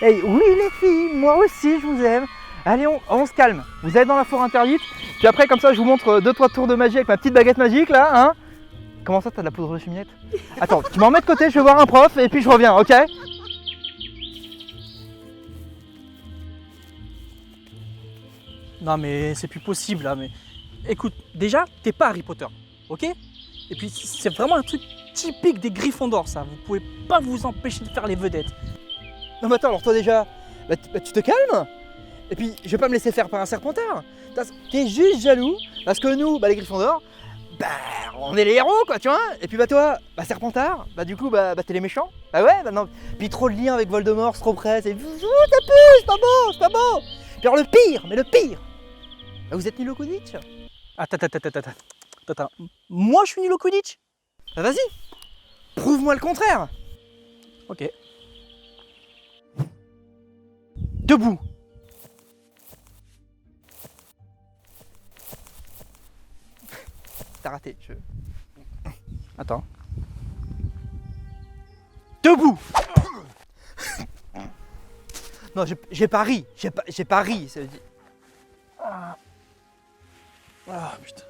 Hey, oui les filles, moi aussi je vous aime. Allez, on se calme. Vous êtes dans la forêt interdite. Puis après, comme ça, je vous montre 2-3 tours de magie avec ma petite baguette magique là, hein. Comment ça, t'as de la poudre de cheminette? Attends, tu m'en mets de côté, je vais voir un prof et puis je reviens, ok? Non mais c'est plus possible là, mais... Écoute, déjà, t'es pas Harry Potter, ok? Et puis c'est vraiment un truc typique des Gryffondors ça, vous pouvez pas vous empêcher de faire les vedettes. Non mais attends, alors toi déjà, tu te calmes. Et puis je vais pas me laisser faire par un Serpentard. T'es juste jaloux parce que nous, les Gryffondors, on est les héros quoi, tu vois. Et puis toi, Serpentard, du coup t'es les méchants. Bah ouais, non. Puis trop de liens avec Voldemort, c'est trop près, c'est c'est pas beau, c'est pas beau. Puis alors le pire, vous êtes nul au Quidditch. Attends, moi je suis nul au Quidditch? Bah vas-y, prouve-moi le contraire. Ok. Debout. T'as raté. Attends. Debout. Non, j'ai pas ri. J'ai pas ri. Ça veut dire... Ah putain.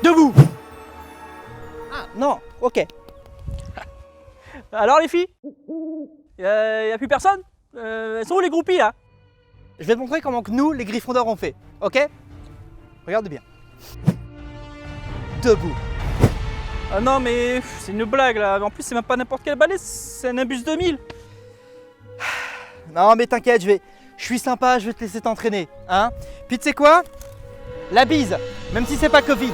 Debout. Ah non, ok. Alors les filles, y a plus personne? Elles sont où les groupies là? Je vais te montrer comment que nous, les Gryffondors, on fait, ok? Regarde bien. Debout. Ah non mais c'est une blague là, en plus c'est même pas n'importe quel balai, c'est un Nimbus 2000. Non mais t'inquiète, je suis sympa, je vais te laisser t'entraîner, hein? Puis tu sais quoi? La bise, même si c'est pas Covid.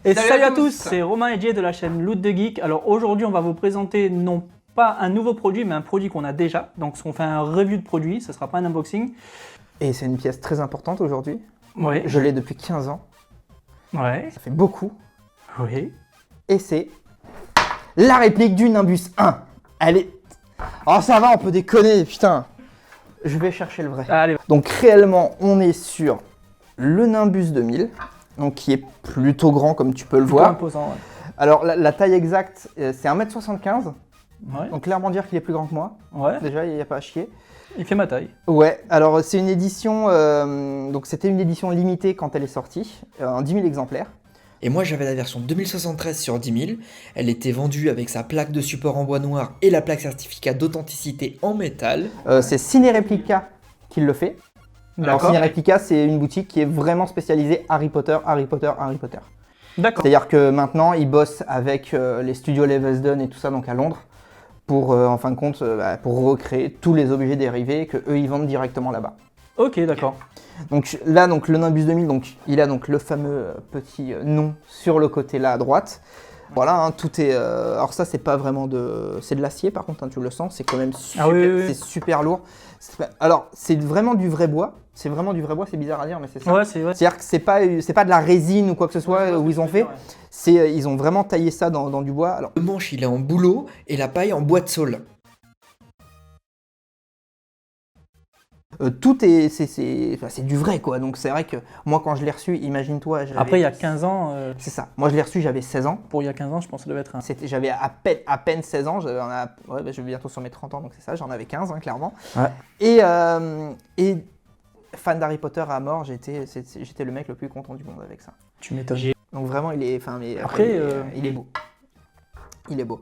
Et salut à tous, c'est Romain et Jay de la chaîne Loot de Geek. Alors aujourd'hui on va vous présenter non pas un nouveau produit mais un produit qu'on a déjà. Donc on fait un review de produit, ce sera pas un unboxing. Et c'est une pièce très importante aujourd'hui. Ouais. Je l'ai depuis 15 ans. Ouais. Ça fait beaucoup. Oui. Et c'est la réplique du Nimbus 1. Elle est... Oh ça va, on peut déconner, putain. Je vais chercher le vrai. Allez. Donc réellement, on est sur le Nimbus 2000. Donc qui est plutôt grand comme tu peux le voir. Imposant, ouais. Alors la taille exacte, c'est 1m75. Ouais. Donc clairement dire qu'il est plus grand que moi. Ouais. Déjà, il n'y a pas à chier. Il fait ma taille. Ouais, alors c'est une édition, donc c'était une édition limitée quand elle est sortie, en 10 000 exemplaires. Et moi j'avais la version 2073 sur 10 000, elle était vendue avec sa plaque de support en bois noir et la plaque certificat d'authenticité en métal. C'est Ciné Replica qui le fait. Alors Ciné Replica, c'est une boutique qui est vraiment spécialisée Harry Potter. D'accord. C'est-à-dire que maintenant, ils bossent avec les studios Leavesden et tout ça, donc à Londres, pour en fin de compte, pour recréer tous les objets dérivés que eux ils vendent directement là-bas. Ok, d'accord. Donc là, donc le Nimbus 2000, donc il a donc le fameux petit nom sur le côté là à droite. Voilà, hein, tout est. Alors ça, c'est pas vraiment de, c'est de l'acier par contre, hein, tu le sens, c'est quand même super, c'est super lourd. Alors c'est vraiment du vrai bois. C'est vraiment du vrai bois, c'est bizarre à dire, mais c'est ça. Ouais, c'est-à-dire que c'est pas de la résine ou quoi que ce soit où ils ont fait. C'est ils ont vraiment taillé ça dans du bois. Alors le manche il est en bouleau et la paille en bois de saule. Tout est, c'est du vrai quoi, donc c'est vrai que moi quand je l'ai reçu, imagine-toi. Après il y a 15 ans. C'est ça, moi je l'ai reçu, j'avais 16 ans. Pour il y a 15 ans, je pense que ça devait être un. J'avais à peine 16 ans, je vais bientôt sur mes 30 ans, donc c'est ça, j'en avais 15 hein, clairement. Ouais. Et fan d'Harry Potter à mort, j'étais le mec le plus content du monde avec ça. Tu m'étonnes. Donc vraiment il est, Après, il est beau. Il est beau.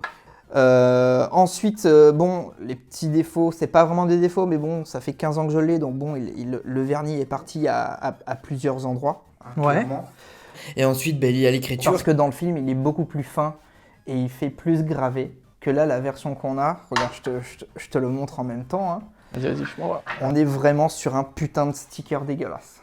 Ensuite, bon, les petits défauts, c'est pas vraiment des défauts, mais bon, ça fait 15 ans que je l'ai, donc bon, le vernis est parti à plusieurs endroits. Hein, ouais. clairement. Et ensuite, il y a l'écriture. Parce que dans le film, il est beaucoup plus fin et il fait plus gravé que là, la version qu'on a. Regarde, je te le montre en même temps. Hein. Vas-y, je m'en vais. On est vraiment sur un putain de sticker dégueulasse.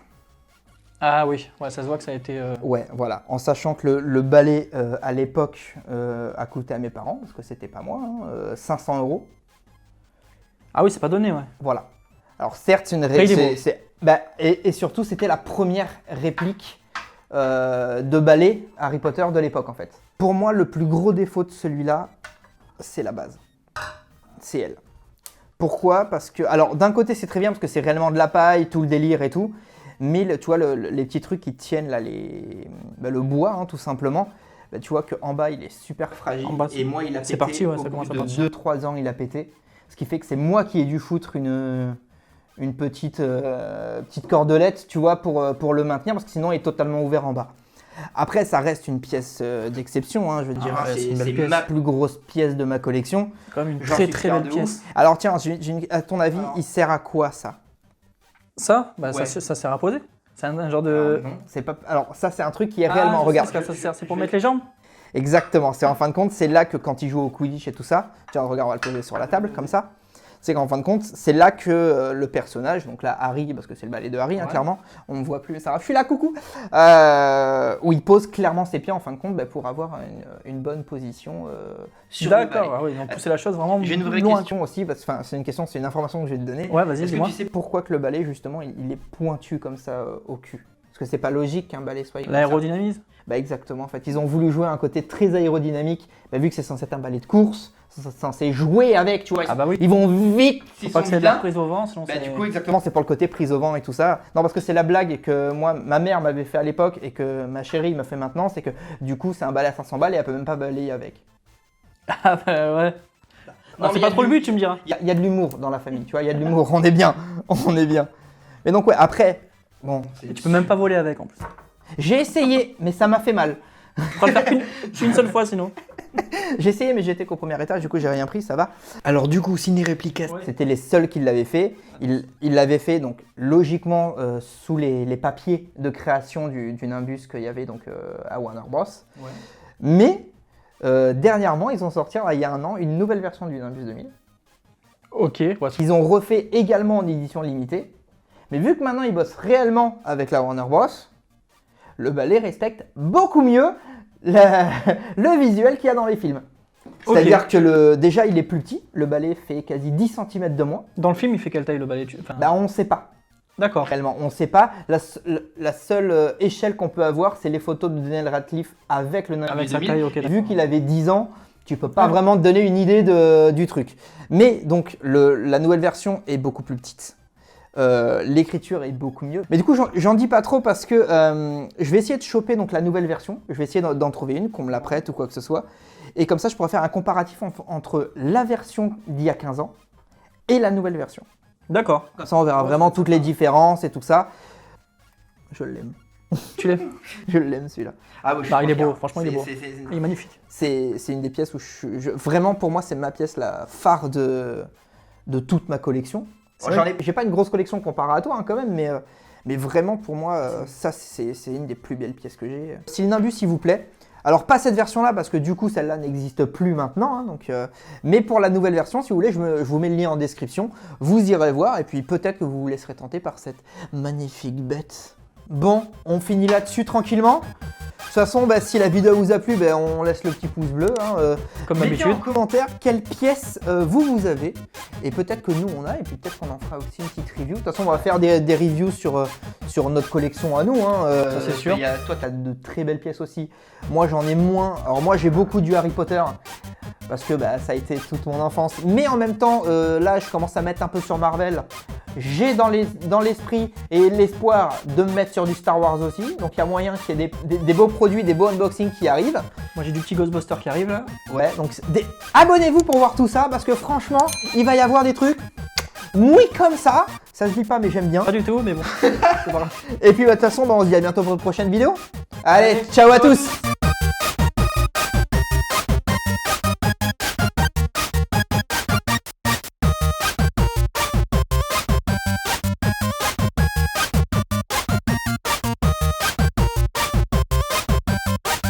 Ah oui, ouais, ça se voit que ça a été... Ouais, voilà. En sachant que le balai, à l'époque, a coûté à mes parents, parce que c'était pas moi, hein, 500 €. Ah oui, c'est pas donné, ouais. Voilà. Alors certes, c'est une réplique... et surtout, c'était la première réplique de balais Harry Potter de l'époque en fait. Pour moi, le plus gros défaut de celui-là, c'est la base. C'est elle. Pourquoi? Parce que, alors d'un côté c'est très bien parce que c'est réellement de la paille, tout le délire et tout, mais tu vois les petits trucs qui tiennent là, le bois hein, tout simplement, bah, tu vois qu'en bas il est super fragile. En bas, et moi il a pété, c'est parti, ouais, au ça bout commence à de partir. 2-3 ans il a pété, ce qui fait que c'est moi qui ai dû foutre une petite cordelette, tu vois, pour le maintenir parce que sinon il est totalement ouvert en bas. Après, ça reste une pièce d'exception, hein, je veux dire, ouais, c'est une belle c'est pièce. ma plus grosse pièce de ma collection. C'est quand même une J'en très suis très fier belle de pièce. ouf. Alors tiens, à ton avis, Alors. il sert à quoi ça? Ça, bah, Ouais. ça sert à poser. C'est un genre Alors, de. non, c'est pas. Alors ça, c'est un truc qui est Ah, réellement. je sais Regarde. ce que ça sert, c'est pour mettre les jambes. Exactement. C'est en fin de compte, c'est là que quand il joue au Quidditch et tout ça, tiens, regarde, on va le poser sur la table comme ça. C'est qu'en fin de compte, c'est là que le personnage, donc là Harry, parce que c'est le balai de Harry, hein, Ouais. clairement, on ne voit plus Sarah, je suis là, coucou, où il pose clairement ses pieds en fin de compte bah, pour avoir une bonne position sur le balai. D'accord, ah oui, ils ont poussé la chose vraiment J'ai une vraie loin. question aussi, parce que c'est une information que je vais te donner. Ouais, vas-y, Est-ce que dis-moi. tu sais pourquoi que le balai, justement, il est pointu comme ça au cul? Parce que c'est pas logique qu'un balai soit comme ça. L'aérodynamisme. Bah exactement, en fait, ils ont voulu jouer un côté très aérodynamique, bah, vu que c'est censé être un balai de course, c'est censé jouer avec, tu vois. Ah bah oui. Ils vont vite, Faut pas que c'est de la prise au vent, sinon bah, c'est. du coup, exactement, c'est pour le côté prise au vent et tout ça. Non, parce que c'est la blague que moi, ma mère m'avait fait à l'époque et que ma chérie me fait maintenant, c'est que du coup, c'est un balai à 500 balles et elle peut même pas balayer avec. Ah bah ouais. Non, c'est mais pas y a trop le du- but, tu me diras. Il y a de l'humour dans la famille, tu vois, il y a de l'humour, on est bien, on est bien. Mais donc, ouais, après, bon, Et tu peux même pas voler avec en plus. j'ai essayé, mais ça m'a fait mal. Faut le faire qu'une seule fois sinon. J'ai essayé, mais j'étais qu'au premier étage, du coup j'ai rien pris, ça va. Alors du coup, Ciné Replicast, Ouais. c'était les seuls qui l'avaient fait. Ils l'avaient fait donc logiquement sous les papiers de création du Nimbus qu'il y avait donc à Warner Bros. Ouais. Mais dernièrement, ils ont sorti, il y a un an, une nouvelle version du Nimbus 2000. Ok, ouais, Ils ont refait également en édition limitée. Mais vu que maintenant ils bossent réellement avec la Warner Bros, le balai respecte beaucoup mieux le visuel qu'il y a dans les films. Ok. C'est-à-dire que déjà il est plus petit, le balai fait quasi 10 cm de moins. Dans le film, il fait quelle taille le balai enfin, Bah on ne sait pas, d'accord. réellement, on ne sait pas. La seule échelle qu'on peut avoir, c'est les photos de Daniel Radcliffe avec le Nimbus Avec sa 2000. taille, ok. Vu d'accord. qu'il avait 10 ans, tu peux pas Ouais. vraiment te donner une idée du truc. Mais donc la nouvelle version est beaucoup plus petite. L'écriture est beaucoup mieux. Mais du coup, j'en dis pas trop parce que je vais essayer de choper donc la nouvelle version. Je vais essayer d'en trouver une, qu'on me la prête ou quoi que ce soit. Et comme ça, je pourrais faire un comparatif entre la version d'il y a 15 ans et la nouvelle version. D'accord. Comme ça, on verra Ouais, vraiment c'est toutes les différences et tout ça. Je l'aime. Tu l'aimes. Je l'aime celui-là. Ah oui, Bah, il est beau, franchement, il est beau. Il est magnifique. C'est une des pièces où vraiment pour moi c'est ma pièce la phare de toute ma collection. J'ai pas une grosse collection comparée à toi hein, quand même, mais vraiment pour moi ça c'est une des plus belles pièces que j'ai. Si le Nimbus s'il vous plaît, alors pas cette version là parce que du coup celle-là n'existe plus maintenant, hein, donc, mais pour la nouvelle version si vous voulez je vous mets le lien en description, vous irez voir et puis peut-être que vous vous laisserez tenter par cette magnifique bête. Bon, on finit là-dessus tranquillement. De toute façon, bah, si la vidéo vous a plu, bah, on laisse le petit pouce bleu. Hein, Comme mettez en d'habitude. commentaire quelle pièce vous avez. Et peut-être que nous on a, et puis peut-être qu'on en fera aussi une petite review. De toute façon, on va faire des reviews sur notre collection à nous. Hein, Ça, c'est sûr. Toi, tu as de très belles pièces aussi. Moi, j'en ai moins. Alors, moi, j'ai beaucoup du Harry Potter. Parce que bah, ça a été toute mon enfance. Mais en même temps, là, je commence à mettre un peu sur Marvel. J'ai dans l'esprit et l'espoir de me mettre sur du Star Wars aussi. Donc il y a moyen qu'il y ait des beaux produits, des beaux unboxings qui arrivent. Moi j'ai du petit Ghostbuster qui arrive là. Ouais, donc abonnez-vous pour voir tout ça parce que franchement, il va y avoir des trucs mouilles comme ça. Ça se dit pas, mais j'aime bien. Pas du tout, mais bon. C'est pas grave. Et puis bah, de toute façon, bah, on se dit à bientôt pour une prochaine vidéo. Allez, ciao à tous!